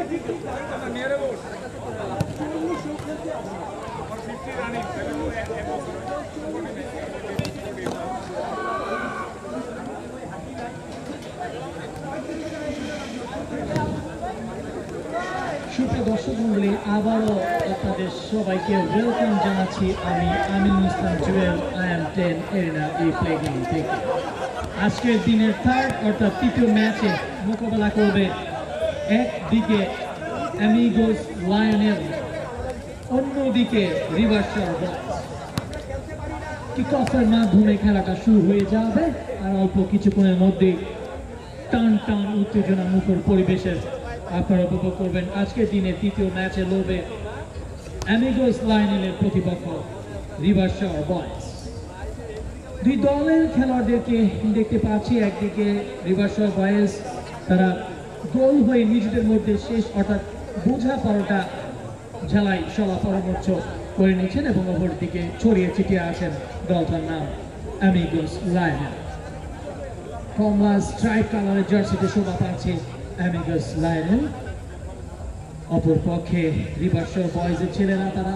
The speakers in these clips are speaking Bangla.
সুপ্রিয় দর্শক মণ্ডলী, আবারও আপনাদের সবাইকে ওয়েলকাম জানাচ্ছি। আমি আমিনুল ইসলাম জুয়েল, IM10 এরিনা এই প্লে গেম থেকে। আজকের দিনের থার্ড অর্থাৎ তৃতীয় ম্যাচে মোকাবেলা করবে একদিকে অ্যামিগোস লায়নেল, অন্যদিকে রিভারশায়ার বয়েজ। কিক অফের মাধ্যমে খেলাটা শুরু হয়ে যাবে আর অল্প কিছুক্ষণের মধ্যে টান টান উত্তেজনা মুখর পরিবেশের আপনারা উপভোগ করবেন। আজকের দিনে তৃতীয় ম্যাচে লড়বে অ্যামিগোস লায়নেলের প্রতিপক্ষ রিভারশায়ার বয়েজ। দুই দলের খেলোয়াড়দেরকে দেখতে পাচ্ছি। একদিকে রিভারশায়ার বয়েজ, তারা গোল হয়ে নিজেদের মধ্যে শেষ অর্থাৎ বোঝাপড়াটা ঝালাই সলা পরামর্শ করে নিচ্ছেন এবং অপরদিকে ছড়িয়ে ছিটিয়ে আছেন দলটার নাম অ্যামিগোস লায়নেল। কমলা স্ট্রাইপ কালারের জার্সিতে শোভা পাচ্ছে অ্যামিগোস লায়নেল। অপরপক্ষে রিভারশায়ার বয়েজের ছেলেরা তারা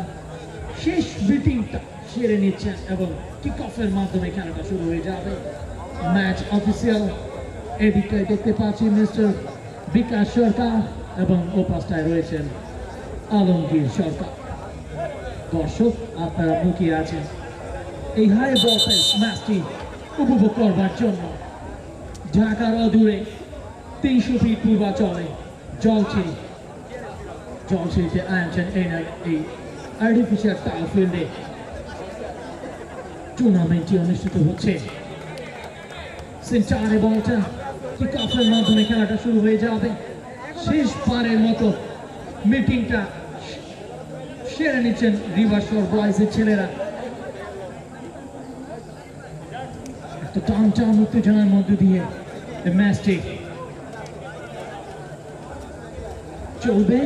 শেষ ব্রিটিংটা সেরে নিচ্ছেন এবং কিক অফের মাধ্যমে খেলাটা শুরু হয়ে যাবে। ম্যাচ অফিসিয়াল এদিকটায় দেখতে পাচ্ছি মিস্টার বিকাশ সরকার এবং ওপাশটায় রয়েছেন আলমগীর সরকার। দর্শক আপনারা মুখিয়ে আছেন এই হাই ভোল্টেজ ম্যাচটি উপভোগ করবার জন্য। ঢাকার অদূরে 300 ফিট পূর্বাচলে জলছিতে IM10 এরিনার এই আর্টিফিশিয়াল টার্ফ ফিল্ডে টুর্নামেন্টটি অনুষ্ঠিত হচ্ছে। সেন্টারে বলটা কিক অফের মাধ্যমে খেলাটা শুরু হয়ে যাবে। শেষবারের মতো মিটিংটা সেরে নিচ্ছেন রিভারশায়ার বয়েজের ছেলেরা। একটা টান টান উত্তেজনার মধ্য দিয়ে ম্যাচটি চলবে।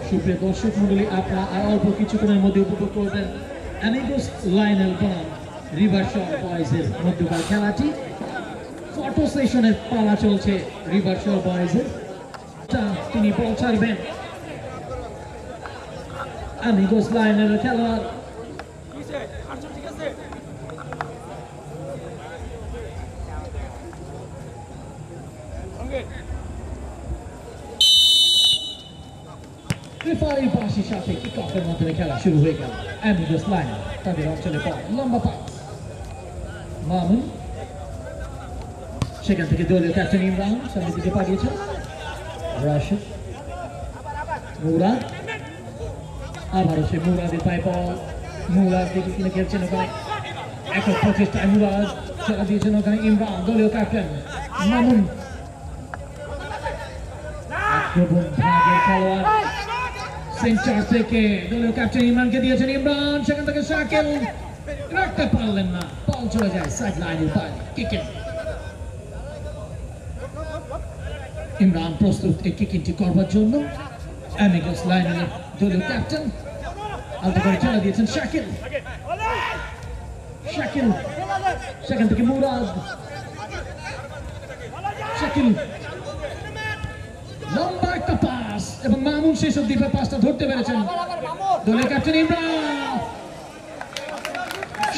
সুপ্রিয় দর্শক মন্ডলী, আপনারা আর অল্প কিছুক্ষণের মধ্যে উপভোগ করবেন অ্যামিগোস লায়নেল বনাম রিভারশায়ার বয়েজের মধ্যকার খেলাটি। ফটো সেশনের পালা চলছে রিভারশায়ার বয়েজের। তিনি বল ছাড়বেন অ্যামিগোস লায়নেলের খেলোয়াড়। রেফারির বাঁশির সাথে কিক অফের মাধ্যমে খেলা শুরু হয়ে গেল। অ্যামিগোস লায়নেল তাদের অঞ্চলে বল, লম্বা পাস মামুন, সেখান থেকে দলীয় ক্যাপ্টেন ইমরান সামনের দিকে পাঠিয়েছেন রাশেদ। মুরাদ, আবারও সে মুরাদের পায়ে বল, মুরাদ দিকে কিনে খেলছেন ওখানে একক প্রচেষ্টায় মুরাদ খেলা দিয়েছেন ওখানে ইমরান, দলীয় ক্যাপ্টেন মামুন। আক্রমণ ভাগের খেলোয়াড় সেন্টার থেকে দলীয় ক্যাপ্টেন ইমরানকে দিয়েছেন ইমরান, সেখান থেকে শাকিল রাখতে পারলেন না, বল চলে যায় সাইড লাইনের বাইরে। কিকিং, ইমরান প্রস্তুত এই কিকিংটি করবার জন্য। অ্যামিগোস লায়নেলের দলীয় ক্যাপ্টেন আলতো করে চলে দিয়েছেন শাকিল। শাকিল সেখান থেকে মুরাদ, শাকিল লম্বা একটা পাস এবং মামুন শেষ অব্দি পাসটা ধরতে পেরেছেন দলীয় ক্যাপ্টেন ইমরান।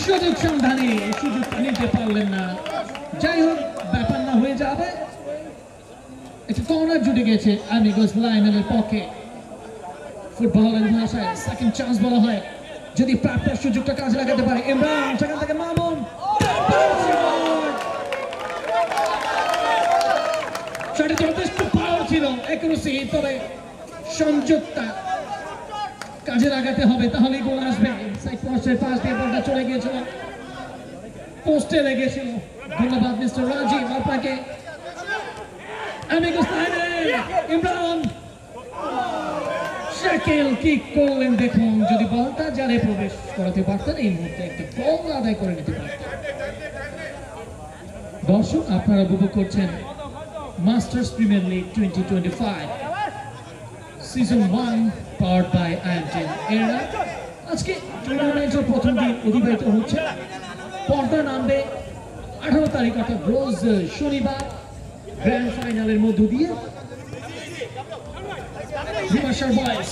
সুযোগ সন্ধানে সুযোগটা নিতে পারলেন না। যাই হোক, ব্যাপার না হয়ে যাবে। একটা কর্নার জুটে গেছে অ্যামিগোস লায়নেলের পক্ষে। ফুটবলের ভাষায় সেকেন্ড চান্স বলা হয়, যদি প্রাপ্ত সুযোগটা কাজে লাগাতে পারে ইমরান, সেখান থেকে মামুন। সেটা যথেষ্ট পাওয়ার ছিল, অ্যাকুরেসি, তবে সংযোগটা কাজে লাগাতে হবে, তাহলেই গোল আসবে। সাইড পোস্টের পাশ দিয়ে বলটা চলে গিয়েছিল, পোস্টে লেগেছিল। ধন্যবাদ মিস্টার রাজীব আপনাকে। অ্যামিগোস লায়নেল, ইমরান, শাকিল কিক করলেন। দেখুন, যদি বলটা জালে প্রবেশ করাতে পারতেন এই মুহূর্তে একটি গোল আদায় করে নিতে পারতেন। দর্শক আপনারা উপভোগ করছেন masters premier league 2025 season 1 powered by IM10 arena. আজকে টুর্নামেন্টের প্রথম দিন অতিবাহিত হচ্ছে। পর্দা নামবে 18 তারিখ ধারাবাহিকতা রোজ শনিবার গ্র্যান্ড ফাইনালের মধ্য দিয়ে রিভার্সাল বয়েজ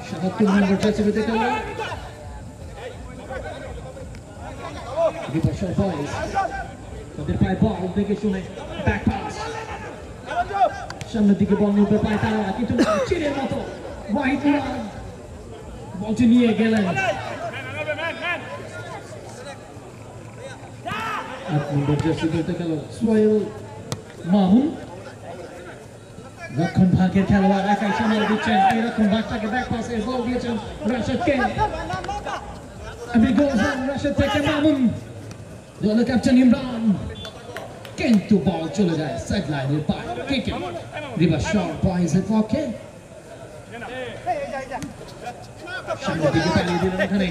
৭৭ নম্বর জার্সি পেতে খেলা রিভার্সাল বয়েজ তাদের পায়ে বল দেখে শুনে ব্যাক পাস সামনের দিকে বল নিতে পায় তারা কিন্তু চিরের মতো ওয়াহিদ মুরাদ বলটি নিয়ে গেলেন ৮ নম্বর জার্সি পেতে খেলা সোহেল মামুন রক্ষণ ভাগের খেলোয়াড় একাই সামাল দিচ্ছেন এই রক্ষণ ভাগটাকে ব্যাক পাসে বল দিয়েছেন রাশেদকে রাশেদ থেকে মামুন দলের ক্যাপ্টেন ইমরান কিন্তু বল চলে যায় সাইড লাইনের পায়ে কিকে রিভার্সাল বয়েজের পক্ষে সামনের দিকে পালিয়ে দিলেন এখানে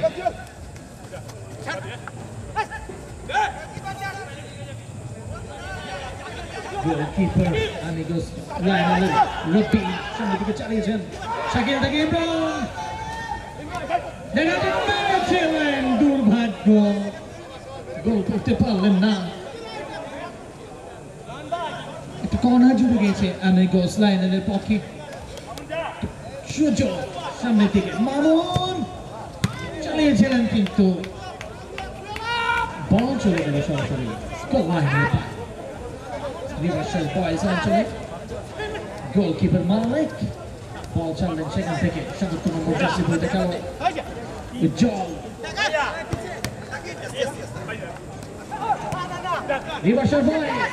গোলকিপার আমিগোস লায়নেল রবি সামনের দিকে চালিয়েছেন শাকিল থেকে ইমরান ছিলেন দুর্ভাগ্য গোল করতে পারলেন না একটা কর্নার জুড়ে গিয়েছে আমিগোস লায়নেলের পক্ষে সুযোগ সামনের দিকে মামুন চালিয়েছিলেন কিন্তু বল চলে গেল সরাসরি গোল লাইনের পায়ে রিভার্সাল বয়েজ অঞ্চলে গোলকিপার মালিক বল চাললেন সেখান থেকে ৭৭ নম্বর জার্সি পরে খেলোয়াড় উজ্জ্বল রিভার্সাল বয়েজ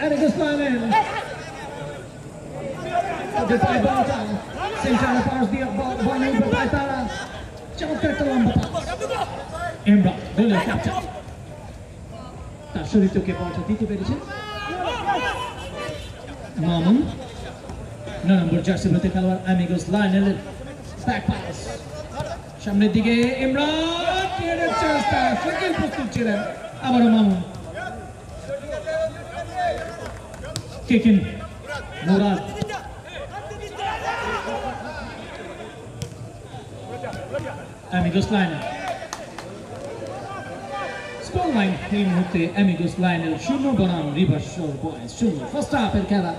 আমিগোস লায়নেল তাদের পায়ে বলটা সেন্টারে পাস দিয়ে বল নিয়ে পায় তারা চমৎকার একটা লম্বা পাস ইমরান দলের ক্যাপ্টেন তার শরীরকে বলটা দিতে পেরেছেন মামুন ৯ নম্বর জার্সি পরে খেলোয়াড় আমিগোস লায়নেলের ব্যাক পাস সামনের দিকে ইমরান ক্লিয়ারের চেষ্টা শাকিল প্রস্তুত ছিলেন আবারও মামুন কিকিন Murad Amigos Lionel scoreline এই মুহূর্তে Amigos Lionel 0 বনাম রিভার্সাল বয়েজ 0 ফার্স্ট হাফের খেলা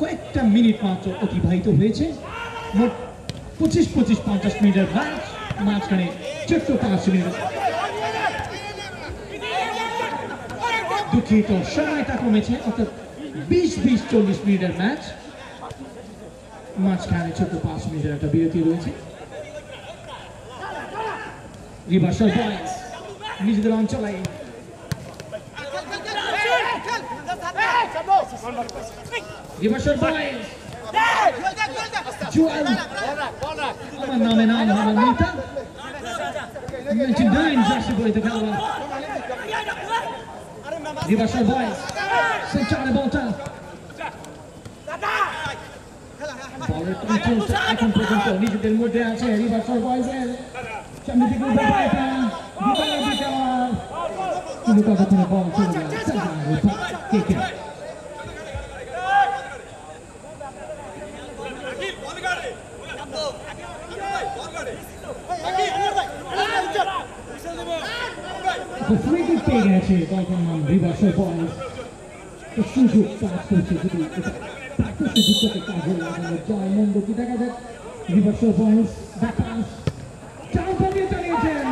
কয়েকটা মিনিট মাত্র অতিবাহিত হয়েছে মোট ২৫-৫০ মিনিটের ম্যাচ মাঝখানে ছোট্ট ৫ মিনিট দুঃখিত সময়টা কমেছে অর্থাৎ ২০-৪০ মিনিটের ম্যাচ মাঝখানে ছোট্ট ৫ মিনিটের একটা বিরতি রয়েছে রিভার্সাল বয়েজ নিজেদের অঞ্চলে রিভার্সাল বয়েজ জুয়েল আমার নামে নাম হলো মিতা 99 জার্সি পরে খেলোয়াড় রিভার্সাল বয়েজ সেন্টারে বলটা বলের কন্ট্রোলটা এখন পর্যন্ত নিজেদের মধ্যে আছে রিভার্সাল বয়েজের সামনে দিকে উঠে পায় তারা কিন্তু ততক্ষণে বল চলে যায় কিকে ফ্রি কিক পেয়ে গেছে তখন রিভার্সাল বয়েজ সুযোগ পাস করছে যদি এটা সুযোগটাকে কাজে লাগানো যায় মন্দ কি দেখা যাক রিভার্সাল বয়েজ ব্যাক পাস চাউটা দিয়ে চালিয়েছেন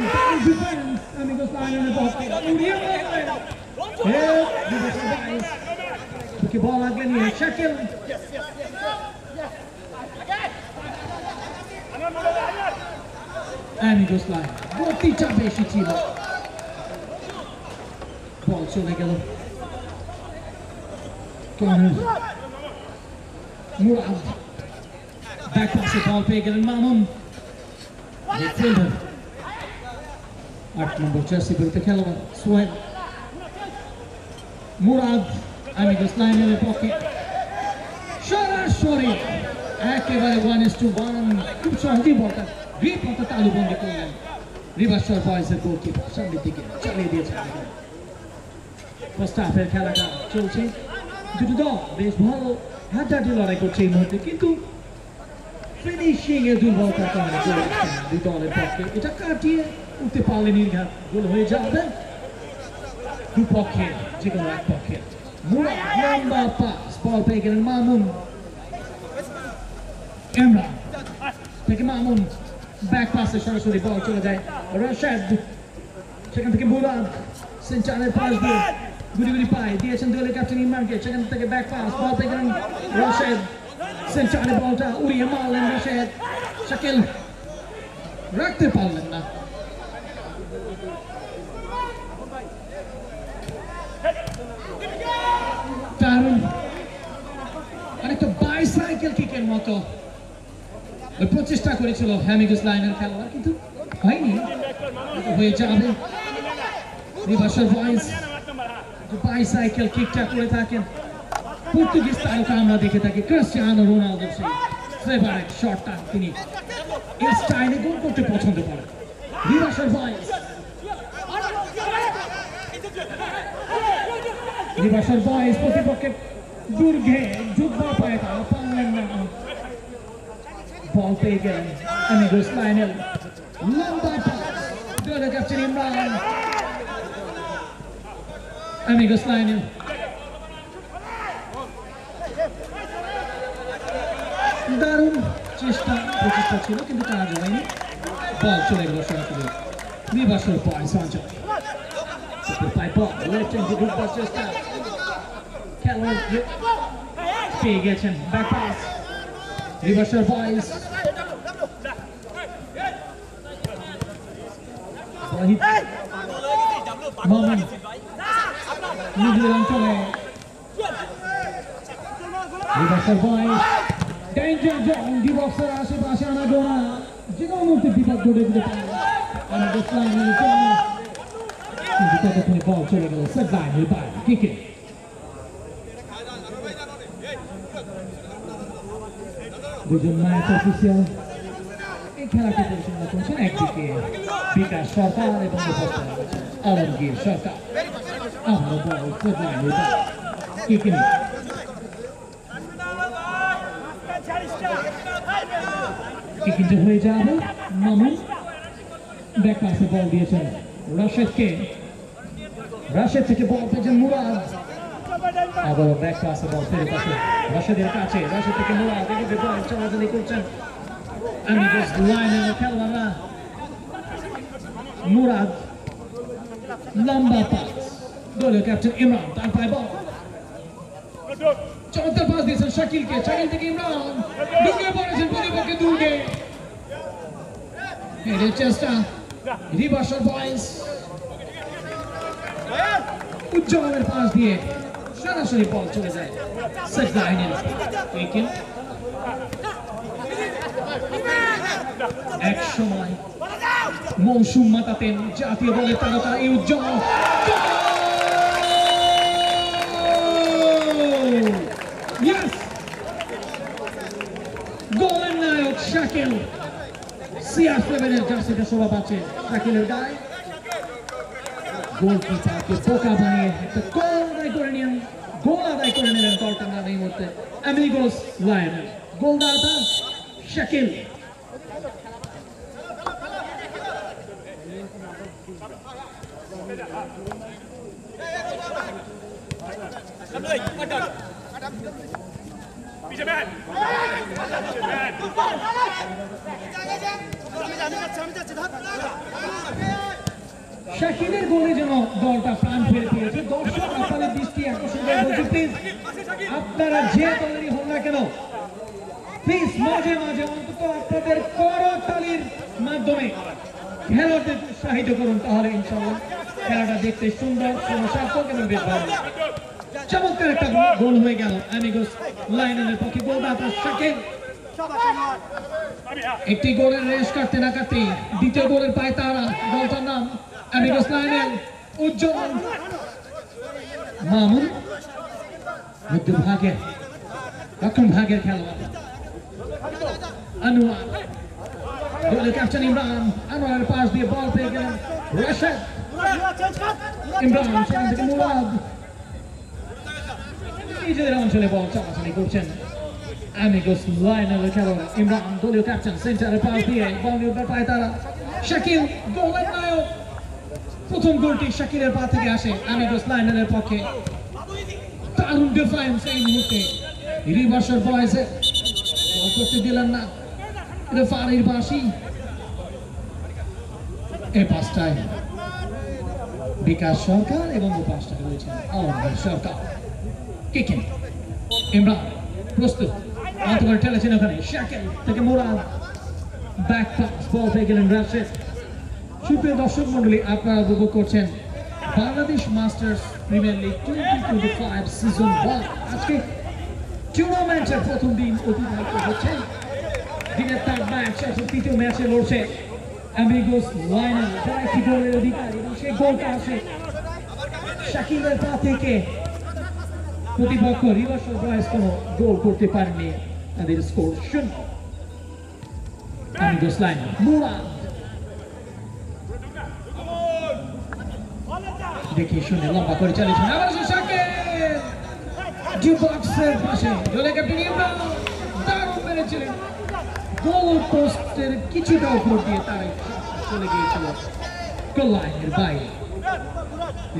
ডিফেন্স Amigos Lionel পক্ষে উড়িয়ে মারলেন রিভার্সাল বয়েজ ওকে বল আগলে নিয়ে শাকিল Amigos Lionel গতিটা বেশি ছিল বল চলে গেল কর্নার মুরাদ ব্যাক পাসে বল পেয়ে গেলেন মামুন মিডফিল্ডার ৮ নম্বর জার্সি পরে খেলোয়াড় সোহেল মুরাদ Amigos Lionel পক্ষে সরাসরি একেবারে 1:1 খুব সহজেই বলটা গ্রিপ মতো তালুবন্দি করলেন রিভার্সাল বয়েজের গোলকিপার সামনের দিকে চালিয়ে দিয়েছেন ফার্স্ট হাফের খেলাটা চলছে দুটো দল বেশ ভালো হাড্ডাহাড্ডি লড়াই করছে এই মুহূর্তে কিন্তু ফিনিশিং এ দুর্বলতার কারণে দুই দলের পক্ষে এটা কাটিয়ে উঠতে পারলে নির্ঘাত গোল হয়ে যাবে দুপক্ষের যে কোনো এক পক্ষের। মুরাদ লম্বা পাস, বল পেয়ে গেলেন মামুন, ইমরান থেকে মামুন, ব্যাক পাসে সরাসরি বল চলে যায় রাশেদ, সেখান থেকে মুরাদ সেন্টারের পাস দিয়ে গুড়ি গুড়ি পায় দিয়েছেন দলের ক্যাপ্টেন ইমরানকে, সেখান থেকে ব্যাক পাস, বল পেয়ে গেলেন রাশেদ, সেন্টারে বলটা উড়িয়ে মারলেন রাশেদ, শাকিল রাখতে পারলেন না। দারুণ অনেকটা বাইসাইকেল কিকের মতো ওই প্রচেষ্টা করেছিল হ্যামিগুস লাইনের খেলোয়াড়, কিন্তু হয়নি। হয়ে যাবে রিভার্সাল ভয়েস বাইসাইকেল কিকটা করে থাকেন পর্তুগিজ তারকা আমরা দেখে থাকি ক্রিস্টিয়ানো রোনালদো, সেই ফেভারিট শটটা তিনি এই স্টাইলে গোল করতে পছন্দ করেন। রিভার্সাল ভয়েস, রিভার্সাল ভয়েস প্রতিপক্ষের দুর্গে যুদ্ধ পায় তারা পারলেন না, বল পেয়ে গেলেন অ্যামিগোস লাইনেল, লম্বা পাস দলের ক্যাপ্টেন ইমরান, অ্যামিগোস লাইনেল দারুণ প্রচেষ্টা ছিল কিন্তু কাজ হয়নি, বল চলে গেল সরাসরি রিভার্সাল ভয়েস অঞ্চল পায় বল লেফট হ্যান্ড ঢুকবার চেষ্টা, খেলোয়াড় পেয়ে গেছেন back pass, Reversal Boys Mohammad middle অঞ্চলে Reversal Boys danger zone, D বক্সের আশেপাশে আনাগোনা যে কোনো মুহূর্তে বিপদ ঘটে দিতে পারে আমাদের লাইনের জন্য, কিন্তু ততক্ষণে বল চলে গেল সেট লাইনের বাইরে কিকে। দুজন ম্যাচ অফিসিয়াল এই খেলাটি পরিচালনা করছেন, একদিকে বিকাশ সরকার এবং আলমগীর সরকার। আমরা বল সেট লাইনের বাইরে কিকে কিন্তু হয়ে যাবে মামুন, ব্যাক পাসে বল দিয়েছেন রাশেদকে, রাশেদ থেকে বল পেয়েছেন মুরাদ, আবার ব্যাক পাসে বল ফেরত আসে রাশেদের কাছে, রাশেদ থেকে মুরাদ এদিকে বল চলাচলি করছেন অ্যামিগোস লাইনের খেলোয়াড়রা, মুরাদ লম্বা পাস দলীয় ক্যাপ্টেন ইমরান, তার পায় বল চমৎকার পাস দিয়েছেন শাকিলকে, শাকিল থেকে ইমরান ঢুকে পড়েছেন প্রতিপক্ষের দুর্গে, হেডের চেষ্টা রিভার্সাল ভয়েস উজ্জ্বলের পাস দিয়ে সরাসরি বল চলে যায় সেট লাইনের। এক সময় মৌসুম মাতাতেন জাতীয় দলের তারকা এই উজ্জ্বল, গোলের নায়ক শাকিল, CR7-এর জার্সিতে শোভা পাচ্ছে শাকিলের গায়ে, গোলকিপারকে বোকা বানিয়ে একটা গোল আদায় করে নিলেন, গোল আদায় করে নিলেন কল্পনা এই মুহূর্তে অ্যামিগোস লায়নেল, গোলদাতা শাকিল। শাকিলের গোলে যেন দলটা প্রাণ ফিরে পেয়েছে। দর্শক আপনাদের দৃষ্টি আকর্ষণ করে বলছি, প্লিজ আপনারা যে দলেরই হন না কেন প্লিজ মাঝে মাঝে অন্তত আপনাদের করতালির মাধ্যমে খেলোয়াড়দের উৎসাহিত করুন, তাহলে ইনশাআল্লাহ খেলাটা দেখতে সুন্দর সার্থক এবং বেশ ভালো। চমৎকার একটা গোল হয়ে গেল অ্যামিগোস লায়নেলের পক্ষে, গোলদাতা শাকিল একটি গোলের রেস কাটতে না কাটতে দ্বিতীয় গোলের পায় তারা, দলটার নাম অ্যামিগোস লায়নেল। উজ্জ্বল মামুন মধ্যভাগের রক্ষণ ভাগের খেলোয়াড়, আনোয়ার দলের ক্যাপ্টেন ইমরান, আনোয়ারের পাশ দিয়ে বল পেয়ে গেলেন রাশেদ, ইমরান সেখান থেকে মুরাদ নিজেদের অঞ্চলে বল চলাচলি করছেন অ্যামিগোস লায়নেলের খেলোয়াড় ইমরান, দলীয় ক্যাপ্টেন সেন্টারে পাস দিয়ে বল নিয়ে পায় তারা, শাকিল গোলের নায়ক প্রথম গোলটি শাকিলের পা থেকে আসে আমিগোস লায়নেলের পক্ষে দারুণ ডিফেন্স এই মুহূর্তে রিভার্সাল বয়েজ গোল করতে দিলেন না রেফারির বাঁশি এই পাঁচটায় বিকাশ সরকার এবং ও পাঁচটায় রয়েছেন আলমগীর সরকার কিকিং ইমরান প্রস্তুত আন্তবার ঠেলেছেন ওখানে শাকিল থেকে মুরাদ ব্যাক পাস বল পেয়ে গেলেন রাশেদ সুপ্রিয় দর্শক মন্ডলী আপনারা উপভোগ করছেন Bangladesh masters premier league 2025 season 1 আজকে টুর্নামেন্টের প্রথম দিন অতিবাহিত হচ্ছে দিনের তার ম্যাচ আসলে তৃতীয় ম্যাচে লড়ছে আমিগোস লায়নেল যারা একটি গোলের অধিকারী এবং সেই গোলটা আসে শাকিলের পা থেকে প্রতিপক্ষ রিভার্সাল বয়েজ কোনো গোল করতে পারেনি তাদের স্কোর 0 আমিগোস লায়নেল মুরাদ দেখি শুনে লম্বা করে চালিয়েছেন আবার শাকিল ডি বক্সের পাশে গোলে ক্যাপ্টেন ইমরান দারুণ মেরেছিলেন গোল পোস্টের কিছুটা উপর দিয়ে তার চলে গিয়েছিল গোল লাইনের বাইরে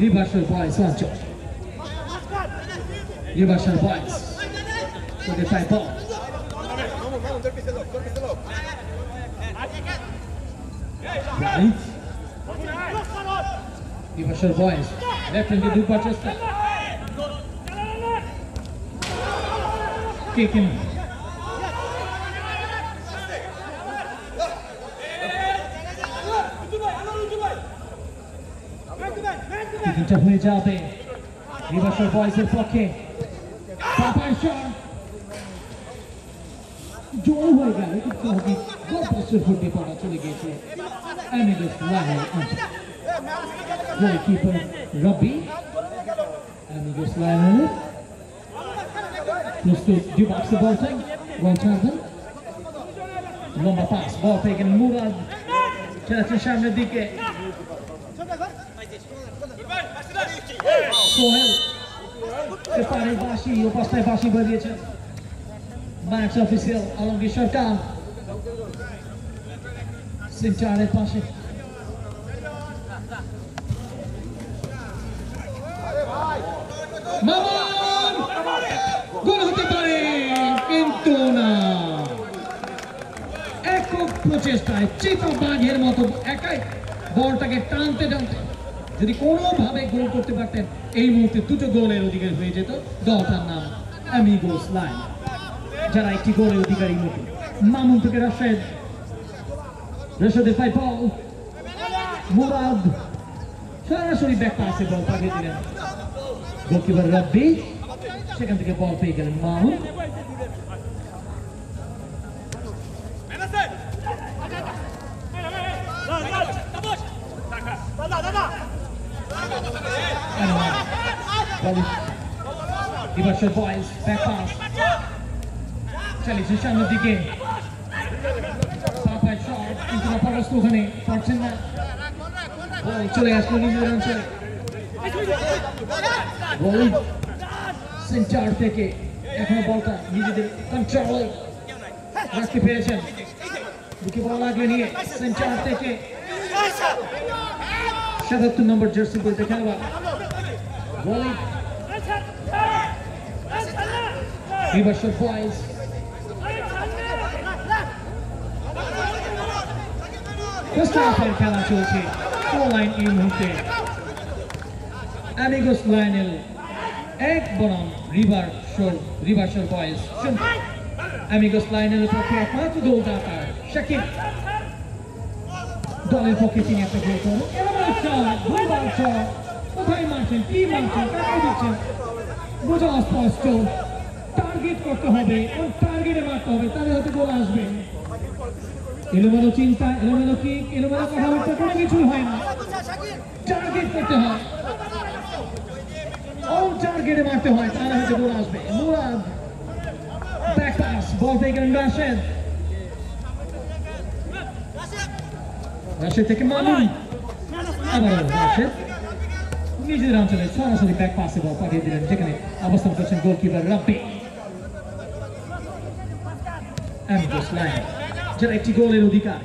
রিভার্সাল বয়েজ অঞ্চল রিভার্সাল বয়েজ ওদের পায় বল রিভার্সাল বয়েজ লেফট হ্যান্ডে দুবার চেষ্টা কিকিং কিকিংটা হয়ে যাবে রিভার্সাল বয়েজের পক্ষে পাপার শট জোর হয়ে গেল কিন্তু গোল পোস্টের ফুটে পড়া চলে গিয়েছে আমিগোস লায়নেল অঞ্চল গোলকিপার রবি আমিগোস লায়নেল প্রস্তুত ডি বক্সে বল ছাড়বেন লম্বা পাস বল পেয়ে গেলেন মুরাদ খেলাচ্ছেন সামনের দিকে সোহেল সেপারে বাঁশি অবস্থায় বাঁশি বাজিয়েছেন ম্যাচ অফিসিয়াল আলমগীর সরকার সেন্টারের পাশে মামুন গোল হতে পারে কিন্তু না একক প্রচেষ্টায় চিতাবাঘের মতো একাই বলটাকে টানতে যদি কোনোভাবে গোল করতে পারতেন এই মুহূর্তে দুটো গোলের অধিকারী হয়ে যেত দলটার নাম আমিগোস লায়নেল যারা একটি গোলের অধিকারী নতুন মামুন থেকে রাশেদের পায় বল মুরাদ সরাসরি ব্যাক পাসে বল পাঠিয়ে দিলেন গোলকিপার রব্বি সেখান থেকে বল পেয়ে গেলেন Mamun reversal boys back pass চালিয়েছে সামনের দিকে কিন্তু অপরাস্ত ওখানে পারছেন না বল চলে আসলো নিজেদের অঞ্চলে বল সেন্টার থেকে এখনো বলটা নিজেদের কন্ট্রোলে রাখতে পেরেছেন বুকে বল লাগলে নিয়ে সেন্টার থেকে ৭৭ নম্বর জার্সি বলতে খেলোয়াড় বল রিভার্সাল বয়েজ খেলা চলছে লাইন এই মুহূর্তে আমিগোস লায়নেল 1 বনাম রিভার্সাল বয়েজ 0 আমিগোস লায়নেলের পক্ষে একমাত্র গোলদাতা শাকিল দলের পক্ষে তিনি একটা গোল করেন কোথায় মারছেন কি মারছেন কাকে দিচ্ছেন বোঝা অস্পষ্ট টার্গেট করতে হবে ও টার্গেটে মারতে হবে তাহলে হয়তো গোল আসবে এলোমেলো চিন্তা এলোমেলো কিক এলোমেলো কথাবার্তা কোনো কিছুই হয় না টার্গেট করতে হয় অল টার্গেটে মারতে হয় তাহলে হয়তো গোল আসবে মুরাদ ব্যাক পাস বল পেয়ে গেলেন রাশেদ থেকে মামুন আবার রাশেদ নিজের অঞ্চলে সরাসরি ব্যাক পাসে বল পাঠিয়ে দিলেন যেখানে অবস্থান করছেন গোলকিপার রব্বি আমিগোস লায়নেল যারা একটি গোলের অধিকার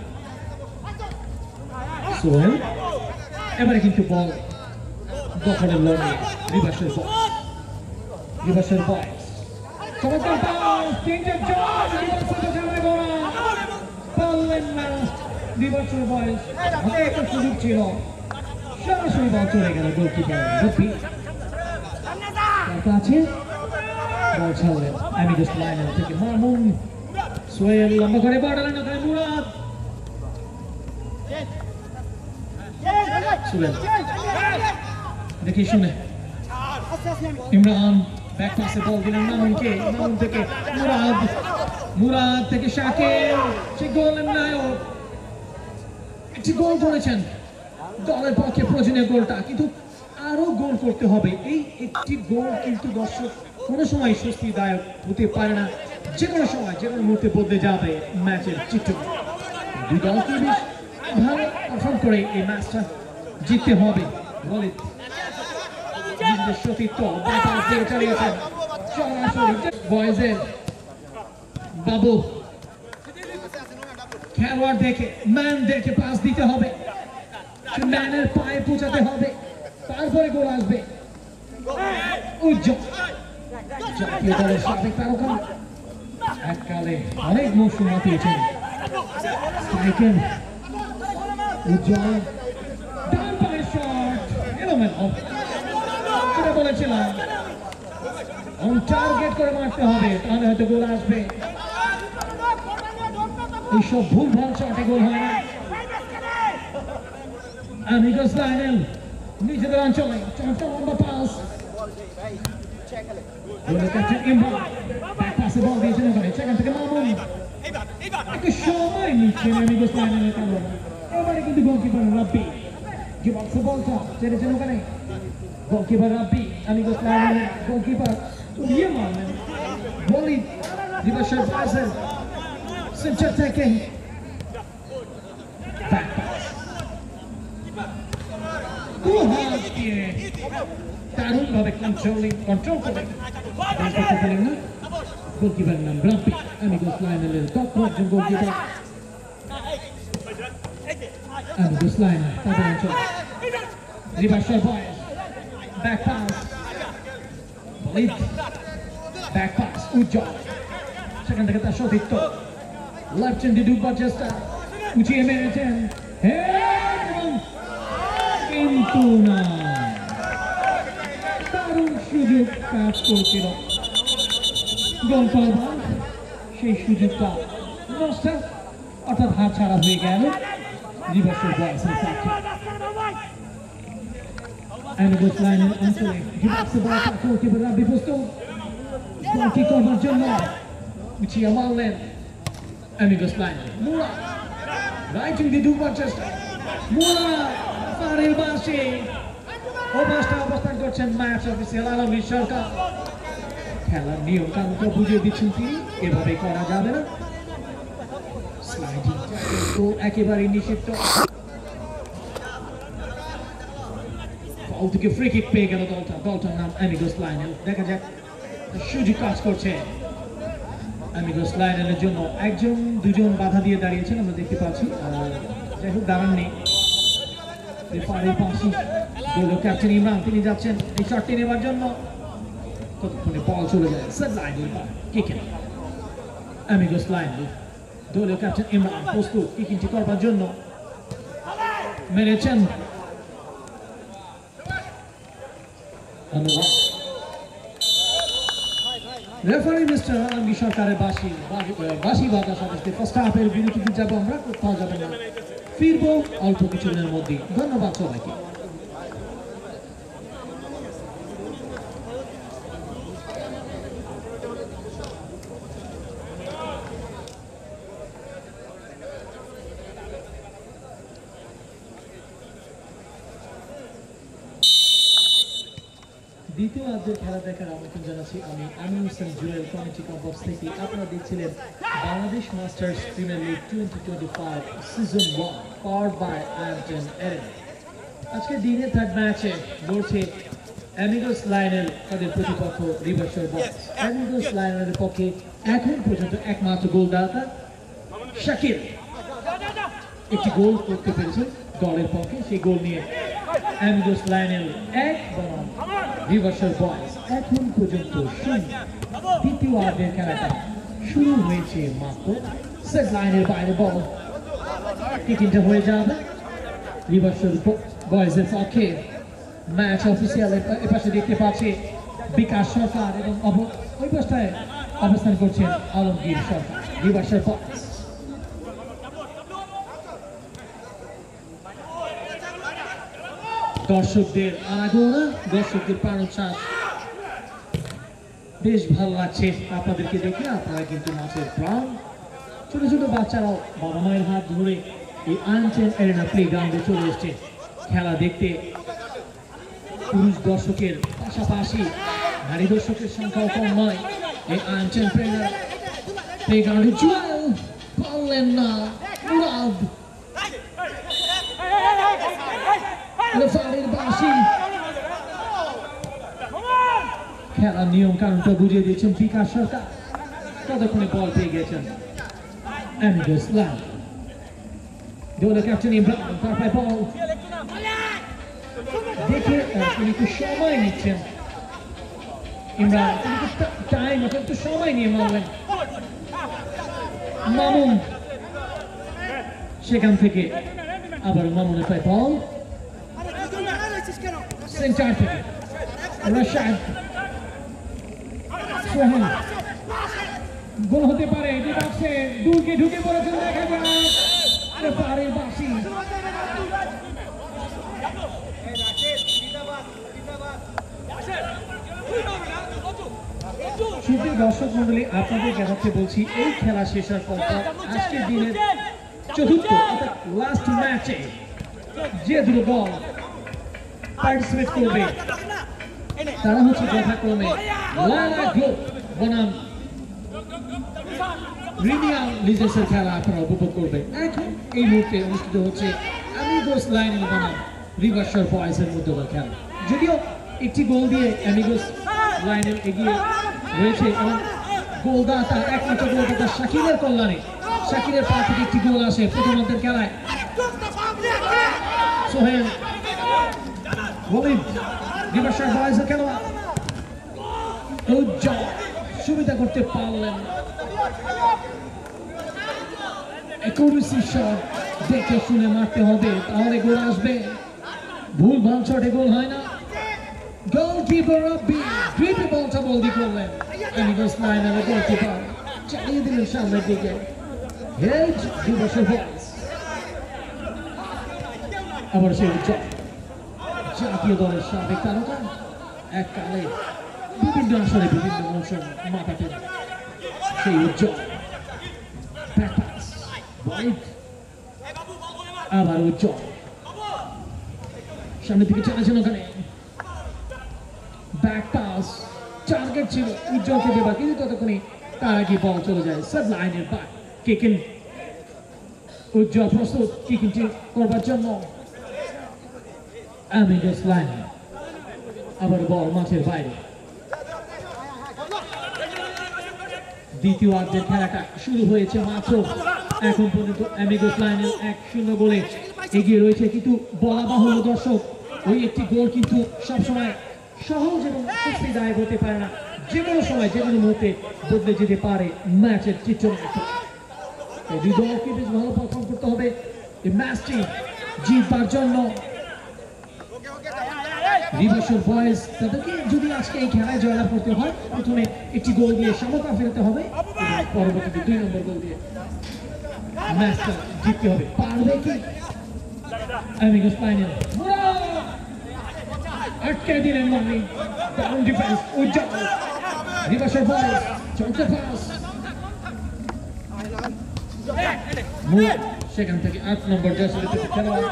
সোহেল এবারে কিন্তু বল দখলের লড়াই রিভার্সের বয়স চমৎকার পাস তিনটে জয় রিভার্সের সামনে গোল পারলেন না রিভার্সের বয়স অনেক সুযোগ ছিল সরাসরি বল চলে গেল গোলকিপার রফি কাছে বল ছাড়লেন অ্যামিগোস লাইনার থেকে মামুন সোহেল লম্বা করে বাড়ালেন ওখানে মুরাদ সোহেল দেখি শুনে ইমরান ব্যাক পাসে বল দিলেন মামুনকে মামুন থেকে মুরাদ থেকে শাকিল সে গোলের নায়ক একটি গোল করেছেন দলের পক্ষে প্রয়োজনীয় গোলটা কিন্তু আরো গোল করতে হবে এই একটি গোল কিন্তু দর্শক কোনো সময় স্বস্তিদায়ক হতে পারে না যে কোনো সময় যে কোনো মুহূর্তে বদলে যাবে ম্যাচের চিত্র দুই দলকে বেশ ভালো পারফর্ম করে এই ম্যাচটা জিততে হবে বলে সতীর্থ চালিয়েছেন সরাসরি বয়েজের বাবু খেলোয়াড় দেখে ম্যানদেরকে পাস দিতে হবে ম্যানের পায়ে পৌঁছাতে হবে তারপরে গোল আসবে জাতীয় দলের সাবেক তারকা এককালে অনেক মৌসুম মাতিয়েছেন স্ট্রাইকার উজ্জ্বল ডান পায়ের শট এলোমেলো সেটা বলেছিলাম অন টার্গেট করে মারতে হবে তাহলে হয়তো গোল আসবে এইসব ভুল ভাল শটে গোল হয় না অ্যামিগোস লাইনেল নিজেদের অঞ্চলে চমৎকার লম্বা পাস ক্যাপ্টেন ইমরান ব্যাক পাসে বল দিয়েছেন ওখানে সেখান থেকে মামুন একটু সময় নিচ্ছেন অ্যামিগোস লাইনেলের খেলোয়াড় এবারে কিন্তু গোলকিপার রাব্বি যে বক্সে বলটা ছেড়েছেন ওখানে গোলকিপার রাব্বি অ্যামিগোস লাইনেলের গোলকিপার উড়িয়ে মারলেন বলি রিভার্সের পাসের সেন্টার থেকে ব্যাক পাস দারুণ ভাবে কন্ট্রোল করে গোলকিপার নাম রাব্বি অ্যামিগোস লাইনেলের দক্ষ একজন গোলকিপার অ্যামিগোস লাইনেল তাদের অঞ্চলে রিভার্সের বয়েস ব্যাক পাস ব্যাক পাস উজ্জ্বল সেখান থেকে তার সতীর্থ লেফট হ্যান্ডে ডুববার চেষ্টা উঁচিয়ে মেরেছেন কিন্তু না দারুণ সুযোগ কাজ করছিল গোল করবার সেই সুযোগটা নষ্ট অর্থাৎ হাত ছাড়া হয়ে গেল রিভার্সের বয়সের পক্ষে অ্যামিগোস লাইনের অঞ্চলে রিভার্সের বয়স গোলকিপার রাব্বি প্রস্তুত গোলটি করবার জন্য উঁচিয়ে মারলেন অ্যামিগোস লাইনের মুরাদ রাইটিং দিয়ে ডুববার চেষ্টা মুরাদ পারের বাসে অবস্থান করছেন ম্যাচ অফিসিয়াল আলমগীর সরকার খেলার নিয়ম কানুনটা বুঝিয়ে দিচ্ছেন তিনি এভাবে করা যাবে না স্লাইডিং তো একেবারে নিষিদ্ধ বল থেকে ফ্রি কিক পেয়ে গেল দলটার নাম অ্যামিগোস লাইনেল দেখা যাক সুযোগ কাজ করছে অ্যামিগোস লাইনেলের জন্য একজন দুজন বাধা দিয়ে দাঁড়িয়েছেন আমরা দেখতে পাচ্ছি যাই হোক দাঁড়াননি ক্যাপ্টেন ইমরান তিনি যাচ্ছেন এই শটটি নেবার জন্য ততক্ষণে বল চলে যায় অ্যামিগোস লাইনেল দলীয় ক্যাপ্টেন ইমরান প্রস্তুত কিকিংটি করবার জন্য মেরেছেন রেফারি মিস্টার আলমগীর সরকারের বাঁশি বাজার সাথে ফার্স্ট হাফের বিরতিতে যাব আমরা কোথাও যাবো না ফিরবো অল্প কিছুদিনের মধ্যে ধন্যবাদ সবাইকে দ্বিতীয় আর্ধের খেলা দেখার আমন্ত্রণ জানাচ্ছি আমি আমিনুল ইসলাম জুয়েল কমিটি কমপ্লেক্স থেকে আপনারা দেখছিলেন Bangladesh masters premier league 2025 season 1 powered by Airtel arena আজকে দিনের থার্ড ম্যাচে লড়ছে অ্যামিগোস লাইনেল তাদের প্রতিপক্ষ রিভার্সের বয়েস অ্যামিগোস লাইনেলের পক্ষে এখন পর্যন্ত একমাত্র গোলদাতা শাকিল একটি গোল করতে পেরেছেন দলের পক্ষে সেই গোল নিয়ে অ্যামিগোস লায়নেল 1 বনাম রিভার্সাল বয়েজ এখন পর্যন্ত 0। দ্বিতীয়ার্ধের খেলাটা শুরু হয়েছে মাত্র। সেট লাইনের বাইরে বল কিকিংটা হয়ে যাবে রিভার্সাল বয়েজের পক্ষে। ম্যাচ অফিসিয়াল এপাশে দেখতে পাচ্ছি বিকাশ সরকার এবং ওই পাশটায় অবস্থান করছেন আলমগীর সরকার। রিভার্সাল বয়েজ দর্শকদের আনাগোনা, দর্শকদের প্রাণোচ্ছ্বাস বেশ ভালো লাগছে আপনাদেরকে দেখে। আপনারা কিন্তু মাঠের প্রাণ। ছোট ছোট বাচ্চারাও বাবা মায়ের হাত ধরে এই আয়ারন টেন এরিনা প্লে গ্রাউন্ডে চলে এসছে খেলা দেখতে। পুরুষ দর্শকের পাশাপাশি নারী দর্শকের সংখ্যাও কম নয় এই আয়ারন টেন প্লে গ্রাউন্ডে। জুয়েল পারলেন না, মুরাদ রেফারির বাঁশি। খেলার নিয়ম কারণটা বুঝিয়ে দিয়েছেন বিকাশ সরকার। ততক্ষণে বল পেয়ে গেছেন অ্যামিগোস লায়নেল। দলের ক্যাপ্টেন ইমরান তার পায়ে বল দেখে তিনি একটু সময় নিচ্ছেন। ইমরান তিনি টাইম একটু সময় নিয়ে মারলেন। মামুন সেখান থেকে আবার মামুনের পায়ে বল সেন্টার থেকে রাশাদ সোহেল। গোল হতে পারে, দূরকে ঢুকে পড়েছেন, দেখা যাক রেফারির বাঁশি। সুপ্রিয় দর্শক মন্ডলী, আপনাদের জানাতে বলছি এই খেলা শেষ হওয়ার পর আজকের দিনের চতুর্থ অর্থাৎ লাস্ট ম্যাচে যে দুটো দল পার্টিসিপেট করবে তারা হচ্ছে যথাক্রমে লায়লা গ্রুপ বনাম রিনিয়া লিজেসের খেলা আপনারা উপভোগ করবেন। এখন এই মুহূর্তে অনুষ্ঠিত হচ্ছে অ্যামিগোস লায়নেল বনাম রিভার্সাল বয়েজের মধ্যকার খেলা। যদিও একটি গোল দিয়ে অ্যামিগোস লায়নেল এগিয়ে রয়েছে এবং গোলদাতা একমাত্র গোলদাতা শাকিলের কল্যাণে শাকিলের পা থেকে একটি গোল আসে প্রথমার্ধের খেলায়। সোহেল ওয়ালিদ রিভার্সাল বয়েজের খেলোয়াড় সুবিধা করতে পারলেন। অ্যাকুরেসি শট দেখে শুনে মারতে হবে, তাহলে গোল আসবে। ভুল ভাল শটে গোল হয় না। গোলকিপার রব্বি গ্রিপে বলটা বলদি করলেন। অ্যামিগোস লায়নেলের গোলকিপার চালিয়ে দিলেন সামনের দিকে। হেড রিভার্সাল বয়েজ আবার সেই জাতীয় দলের সাবেক তারকা এককালে বিভিন্ন আসরে বিভিন্ন মৌসুম মাতাতেন সেই উজ্জ্বল। আবার উজ্জ্বল সামনের দিকে চলেছেন, ওখানে ব্যাক পাস টার্গেট ছিল উজ্জ্বলকে দেবার, কিন্তু ততক্ষণে তার আগে বল চলে যায় সাব লাইনের বাইরে। কিকিং উজ্জ্বল প্রস্তুত কিকিংটি করবার জন্য। অ্যামিগোস লায়নেল আবার বল মাঠের বাইরে। দ্বিতীয়ার্ধের খেলাটা শুরু হয়েছে মাত্র। এখন পর্যন্ত অ্যামিগোস লায়নেল 1-0 গোলে এগিয়ে রয়েছে, কিন্তু বলা বাহুল্য দর্শক ওই একটি গোল কিন্তু সবসময় সহজ এবং স্বস্তিদায়ক হতে পারে না। যে কোনো সময় যে কোনো মুহূর্তে বদলে যেতে পারে ম্যাচের চিত্রনাট্য। দুই দলকে বেশ ভালো পারফর্ম করতে হবে এই ম্যাচটি জিতবার জন্য। রিভার্সাল বয়েজ তাদেরকে যদি আজকে এই খেলায় জয়লাভ করতে হয় প্রথমে একটি গোল দিয়ে সমতা ফেলতে হবে এবং পরবর্তীতে 2 নম্বর গোল দিয়ে ম্যাচটা জিততে হবে। পারবে কি অ্যামিগোস লায়নেল? আটকে দিলেন মানি, ডাউন ডিফেন্স উজ্জ্বল। রিভার্সাল বয়েজ চলতে পাস সেখান থেকে 8 নম্বর জার্সিতে খেলোয়াড়